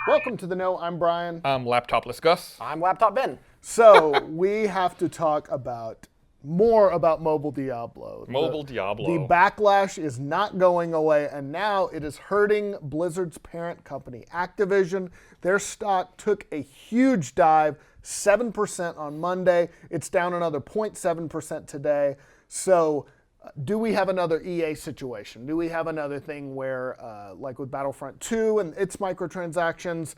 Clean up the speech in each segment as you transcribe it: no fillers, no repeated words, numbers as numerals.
Welcome to the Know. I'm Brian. I'm Laptopless Gus. I'm Laptop Ben. So we have to talk more about mobile Diablo. Diablo. The backlash is not going away, and now it is hurting Blizzard's parent company, Activision. Their stock took a huge dive, 7% on Monday. It's down another 0.7% today. So do we have another EA situation? Do we have another thing where, like with Battlefront 2 and its microtransactions,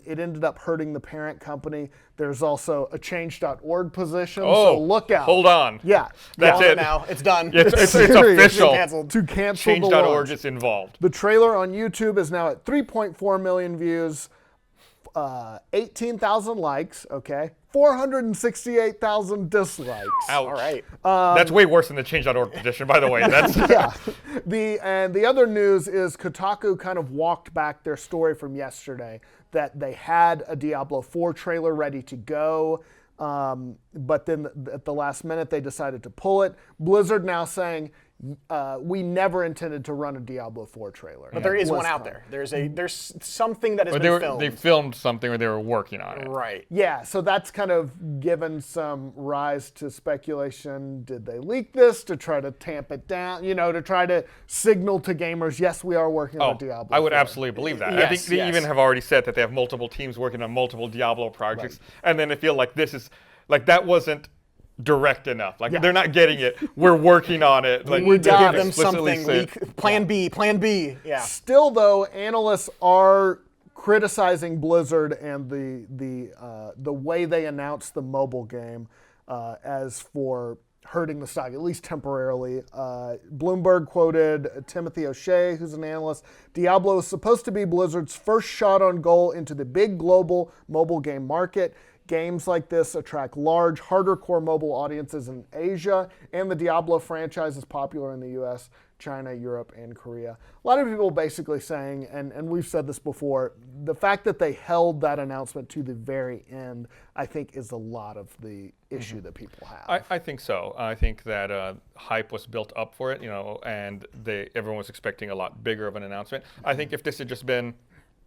it ended up hurting the parent company? There's also a change.org position, so look out. Hold on. Yeah. That's it. Now. It's done. It's official. To cancel the launch. Change.org is involved. The trailer on YouTube is now at 3.4 million views, 18,000 likes, okay? 468,000 dislikes. Ouch. All right. That's way worse than the Change.org petition, by the way. That's Yeah. The other news is Kotaku kind of walked back their story from yesterday that they had a Diablo 4 trailer ready to go, but then at the last minute they decided to pull it. Blizzard now saying, we never intended to run a Diablo 4 trailer. But there is one out there. There's something that has been filmed. They filmed something where they were working on it. Right. Yeah, so that's kind of given some rise to speculation. Did they leak this to try to tamp it down? To try to signal to gamers, yes, we are working on a Diablo 4. I would absolutely believe that. Yes, I think they even have already said that they have multiple teams working on multiple Diablo projects. Right. And then I feel like this is, like that wasn't direct enough. Like they're not getting it. We're working on it. Like we got them something. Plan B. Yeah. Still, though, analysts are criticizing Blizzard and the way they announced the mobile game as for hurting the stock, at least temporarily. Bloomberg quoted Timothy O'Shea, who's an analyst. Diablo is supposed to be Blizzard's first shot on goal into the big global mobile game market. Games like this attract large, harder core mobile audiences in Asia, and the Diablo franchise is popular in the US, China, Europe, and Korea. A lot of people basically saying, and we've said this before, the fact that they held that announcement to the very end, I think is a lot of the issue that people have. I think so. I think that hype was built up for it, and everyone was expecting a lot bigger of an announcement. I think if this had just been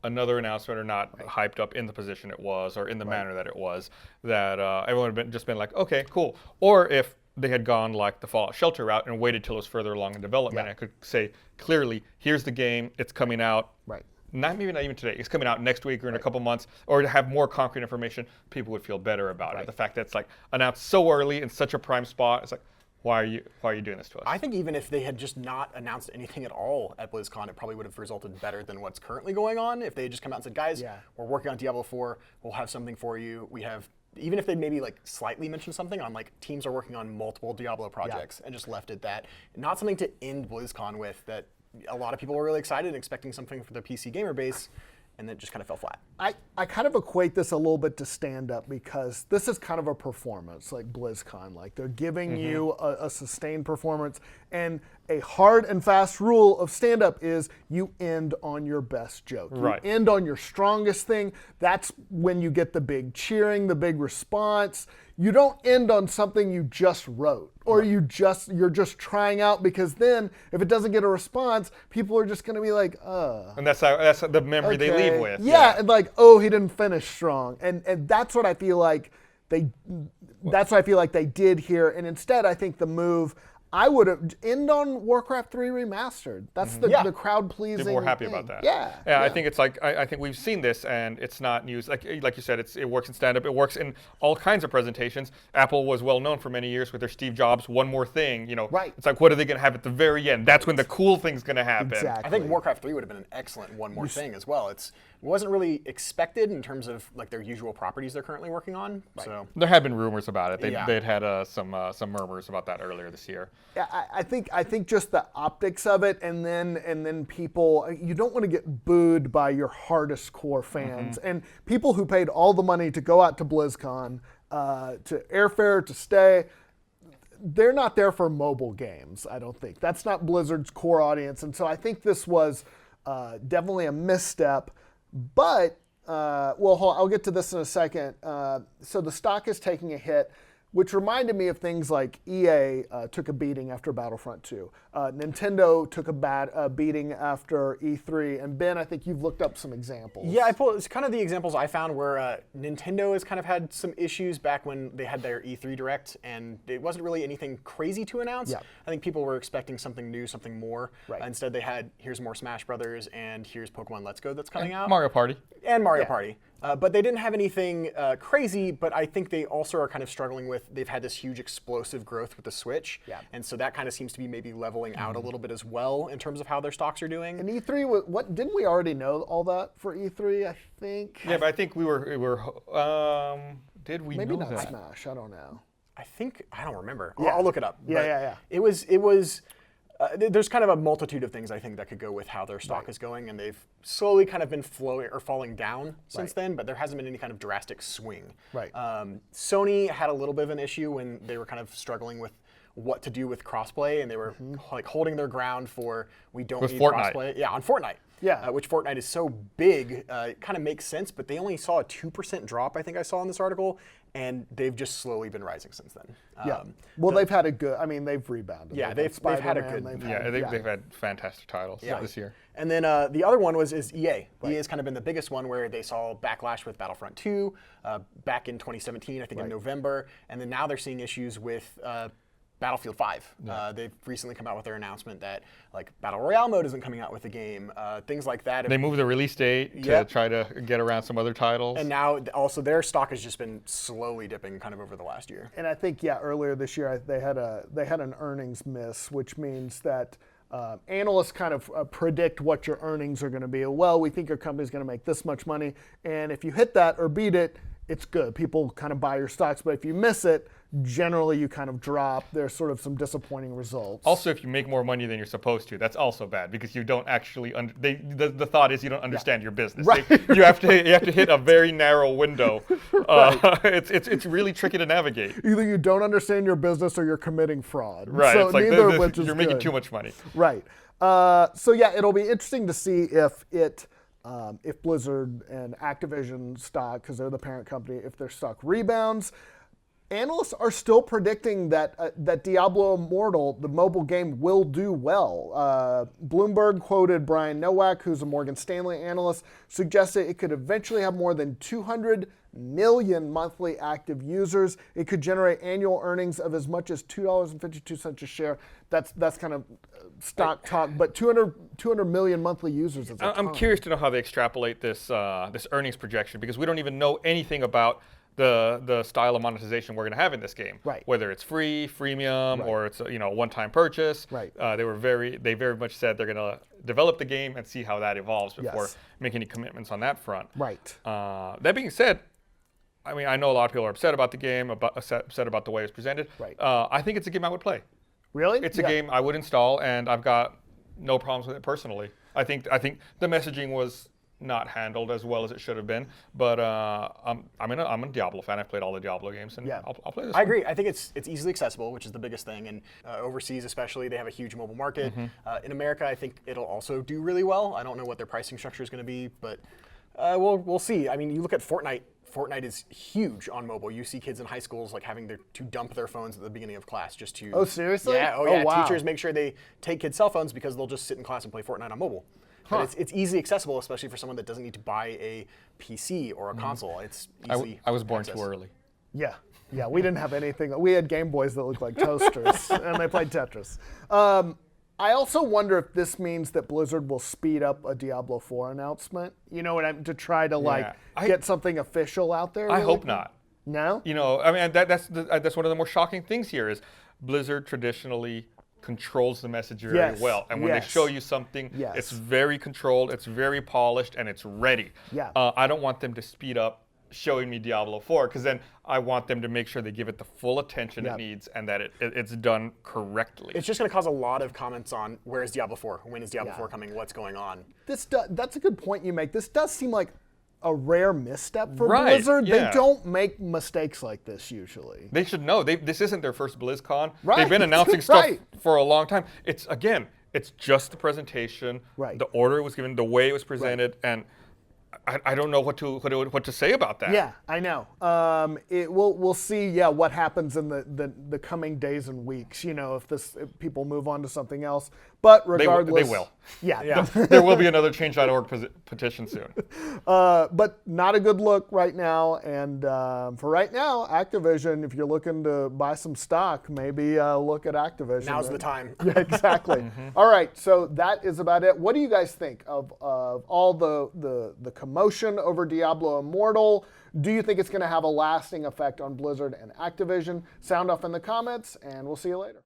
another announcement or not hyped up in the position it was or in the manner that it was, that everyone would have been like, okay, cool. Or if they had gone like the Fallout Shelter route and waited till it was further along in development, I could say clearly, here's the game, it's coming out. Right. Maybe not even today. It's coming out next week or in a couple months, or to have more concrete information, people would feel better about it. The fact that it's like announced so early in such a prime spot, it's like, why are you doing this to us? I think even if they had just not announced anything at all at BlizzCon, it probably would have resulted better than what's currently going on. If they had just come out and said, guys, we're working on Diablo 4, we'll have something for you. We have, even if they maybe like slightly mentioned something on like teams are working on multiple Diablo projects and just left it that. Not something to end BlizzCon with that a lot of people were really excited and expecting something for the PC gamer base. And then it just kind of fell flat. I kind of equate this a little bit to stand-up because this is kind of a performance like BlizzCon. Like they're giving you a sustained performance. And a hard and fast rule of stand-up is you end on your best joke. Right. You end on your strongest thing. That's when you get the big cheering, the big response. You don't end on something you just wrote or you're just trying out, because then if it doesn't get a response, people are just going to be like, And that's the memory they leave with. Yeah, and like, oh, he didn't finish strong. And that's what I feel like they did here. And instead, I think the move, I would have end on Warcraft 3 Remastered. That's the crowd pleasing. People were happy about that. Yeah. I think it's like I think we've seen this, and it's not news. Like you said, it works in stand-up. It works in all kinds of presentations. Apple was well known for many years with their Steve Jobs one more thing. Right. It's like, what are they going to have at the very end? That's when the cool thing's going to happen. Exactly. I think Warcraft 3 would have been an excellent one more thing as well. It wasn't really expected in terms of like their usual properties they're currently working on. Right. So there had been rumors about it. They'd had some murmurs about that earlier this year. Yeah, I think just the optics of it, and then people, you don't want to get booed by your hardest core fans and people who paid all the money to go out to BlizzCon, to airfare, to stay. They're not there for mobile games, I don't think. That's not Blizzard's core audience, and so I think this was definitely a misstep. But I'll get to this in a second. So the stock is taking a hit. which reminded me of things like EA took a beating after Battlefront 2. Nintendo took a beating after E3. And Ben, I think you've looked up some examples. Yeah, it's kind of the examples I found where Nintendo has kind of had some issues back when they had their E3 Direct, and it wasn't really anything crazy to announce. Yeah. I think people were expecting something new, something more. Right. Instead, they had, here's more Smash Brothers, and here's Pokemon Let's Go that's coming out. Mario Party. And Mario Party. But they didn't have anything crazy, but I think they also are kind of struggling with, they've had this huge explosive growth with the Switch. Yeah. And so that kind of seems to be maybe leveling out a little bit as well in terms of how their stocks are doing. And E3, didn't we already know all that for E3, I think? Yeah, but I think we were did we Maybe know not that? Smash, I don't know. I don't remember. Yeah. I'll look it up. Yeah. It was. There's kind of a multitude of things I think that could go with how their stock is going, and they've slowly kind of been falling down since then, but there hasn't been any kind of drastic swing. Right. Sony had a little bit of an issue when they were kind of struggling with what to do with crossplay, and they were like holding their ground for we don't With need Fortnite. crossplay. Yeah, on Fortnite. Yeah. Which Fortnite is so big, it kind of makes sense, but they only saw a 2% drop, I think I saw in this article, and they've just slowly been rising since then. Yeah. Well, they've had a good, they've rebounded. Yeah, they've had a good- They've had fantastic titles this year. And then the other one is EA. EA has kind of been the biggest one where they saw backlash with Battlefront 2 back in 2017, I think in November, and then now they're seeing issues with Battlefield 5. They've recently come out with their announcement that like Battle Royale mode isn't coming out with the game, things like that. They moved the release date to try to get around some other titles. And now also their stock has just been slowly dipping kind of over the last year. And I think earlier this year they had an earnings miss, which means that analysts kind of predict what your earnings are going to be. Well, we think your company's going to make this much money, and if you hit that or beat it, it's good. People kind of buy your stocks, but if you miss it, generally you kind of drop. There's sort of some disappointing results. Also, if you make more money than you're supposed to, that's also bad because you don't actually. The thought is you don't understand your business. Right. You have to hit a very narrow window. It's really tricky to navigate. Either you don't understand your business or you're committing fraud. Right. So it's like neither of which is you're making good. too much money. Right. So it'll be interesting to see if Blizzard and Activision stock, because they're the parent company, if their stock rebounds. Analysts are still predicting that Diablo Immortal, the mobile game, will do well. Bloomberg quoted Brian Nowak, who's a Morgan Stanley analyst, suggested it could eventually have more than 200 million monthly active users. It could generate annual earnings of as much as $2.52 a share. That's kind of stock talk, but 200 million monthly users is a ton. I'm curious to know how they extrapolate this earnings projection because we don't even know anything about the style of monetization we're going to have in this game. Right. Whether it's free, freemium, or it's a one-time purchase. Right. They very much said they're going to develop the game and see how that evolves before making any commitments on that front. Right. That being said, I mean, I know a lot of people are upset about the game, upset about the way it's presented. Right. I think it's a game I would play. Really? It's a game I would install, and I've got no problems with it personally. I think the messaging was not handled as well as it should have been, but I'm a Diablo fan. I've played all the Diablo games, and I'll play this. I agree. I think it's easily accessible, which is the biggest thing, and overseas especially, they have a huge mobile market. In America, I think it'll also do really well. I don't know what their pricing structure is going to be, but we'll see. I mean, you look at Fortnite. Fortnite is huge on mobile. You see kids in high schools like having to dump their phones at the beginning of class just to. Oh, seriously? Yeah. Oh, wow. Teachers make sure they take kids' cell phones because they'll just sit in class and play Fortnite on mobile. But it's easily accessible, especially for someone that doesn't need to buy a PC or a console. It's easy. I was born access. too early. Yeah. We didn't have anything. We had Game Boys that looked like toasters, and they played Tetris. I also wonder if this means that Blizzard will speed up a Diablo 4 announcement. You know what to try to get something official out there. I really? hope not. No. I mean that's one of the more shocking things here is Blizzard traditionally controls the message very well, and when they show you something, it's very controlled, it's very polished, and it's ready. Yeah. I don't want them to speed up showing me Diablo 4 because then I want them to make sure they give it the full attention it needs and that it's done correctly. It's just going to cause a lot of comments on where is Diablo 4, when is Diablo 4 coming, what's going on. That's a good point you make. This does seem like a rare misstep for Blizzard. Yeah. They don't make mistakes like this usually. They should know. This isn't their first BlizzCon. Right. They've been announcing stuff for a long time. It's just the presentation, the order it was given, the way it was presented, and I don't know what to say about that. Yeah, I know. We'll see. Yeah, what happens in the coming days and weeks. If people move on to something else. But regardless, they will. Yeah. There will be another change.org petition soon. But not a good look right now. And for right now, Activision, if you're looking to buy some stock, maybe look at Activision. Now's the time. Yeah, exactly. All right, so that is about it. What do you guys think of all the commotion over Diablo Immortal? Do you think it's going to have a lasting effect on Blizzard and Activision? Sound off in the comments, and we'll see you later.